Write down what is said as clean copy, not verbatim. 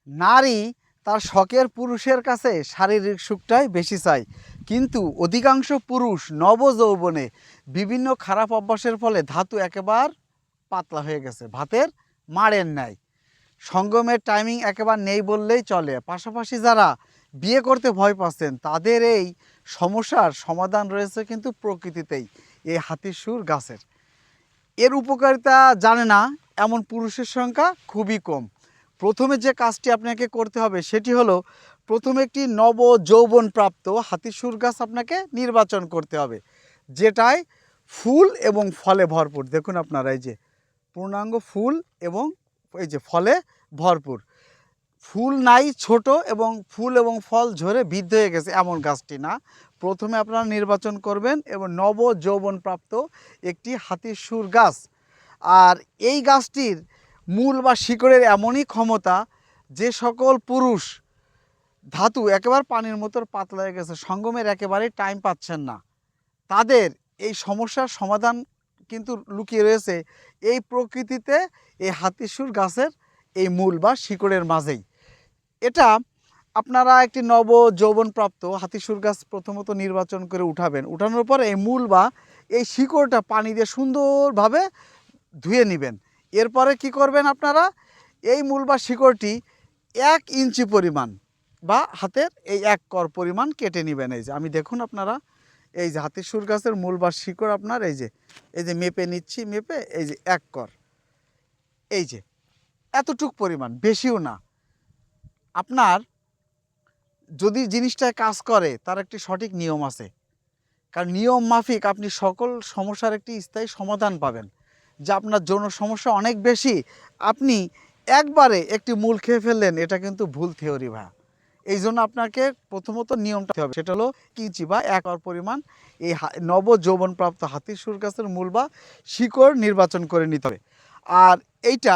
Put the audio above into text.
নারী তার শখের পুরুষের কাছে শারীরিক সুখটাই বেশি চায়, কিন্তু অধিকাংশ পুরুষ নবযৌবনে বিভিন্ন খারাপ অভ্যাসের ফলে ধাতু একেবারে পাতলা হয়ে গেছে, ভাতের মাড়ের ন্যায়। সঙ্গমের টাইমিং একেবারে নেই বললেই চলে। পাশাপাশি যারা বিয়ে করতে ভয় পাচ্ছেন তাদের এই সমস্যার সমাধান রয়েছে কিন্তু প্রকৃতিতেই, এই হাতির সুর গাছের। এর উপকারিতা জানে না এমন পুরুষের সংখ্যা খুবই কম। প্রথমে যে কাজটি আপনাকে করতে হবে সেটি হলো, প্রথমে একটি নব যৌবন প্রাপ্ত হাতির সুর গাছ আপনাকে নির্বাচন করতে হবে, যেটায় ফুল এবং ফলে ভরপুর। দেখুন আপনারা, এই যে পূর্ণাঙ্গ ফুল এবং এই যে ফলে ভরপুর। ফুল নাই, ছোট এবং ফুল এবং ফল ঝরে বৃদ্ধ হয়ে গেছে এমন গাছটি না। প্রথমে আপনারা নির্বাচন করবেন এবং নব যৌবন প্রাপ্ত একটি হাতির সুর গাছ। আর এই গাছটির মূল বা শিকড়ের এমনই ক্ষমতা, যে সকল পুরুষ ধাতু একেবারে পানির মতো পাতলা হয়ে গেছে, সঙ্গমের একেবারেই টাইম পাচ্ছেন না, তাদের এই সমস্যার সমাধান কিন্তু লুকিয়ে রয়েছে এই প্রকৃতিতে, এই হাতির সুর গাছের এই মূল বা শিকড়ের মাঝেই। এটা আপনারা একটি নব যৌবনপ্রাপ্ত হাতির সুর গাছ প্রথমত নির্বাচন করে উঠাবেন। উঠানোর পর এই মূল বা এই শিকড়টা পানি দিয়ে সুন্দরভাবে ধুয়ে নেবেন। এরপরে কি করবেন আপনারা, এই মূল বা শিকড়টি 1 ইঞ্চি পরিমাণ বা হাতের এই 1 কর পরিমাণ কেটে নেবেন। এই যে আমি দেখুন আপনারা, এই যে হাতির সুর গাছের মূল বা শিকড় আপনার এই যে মেপে নিচ্ছি, মেপে এই যে 1 কর, এই যে এতটুক পরিমাণ, বেশিও না। আপনার যদি জিনিসটায় কাজ করে তার একটি সঠিক নিয়ম আছে, কারণ নিয়ম মাফিক আপনি সকল সমস্যার একটি স্থায়ী সমাধান পাবেন। যা আপনার যৌন সমস্যা অনেক বেশি, আপনি একবারে একটি মূল খেয়ে ফেললেন, এটা কিন্তু ভুল থিওরি ভাই। এই জন্য আপনাকে প্রথমত নিয়মটা হবে, সেটা হলো ইঞ্চি বা 1 কর পরিমাণ এই নব যৌবনপ্রাপ্ত হাতির সুর গাছের মূল বা শিকড় নির্বাচন করে নিতে হবে। আর এইটা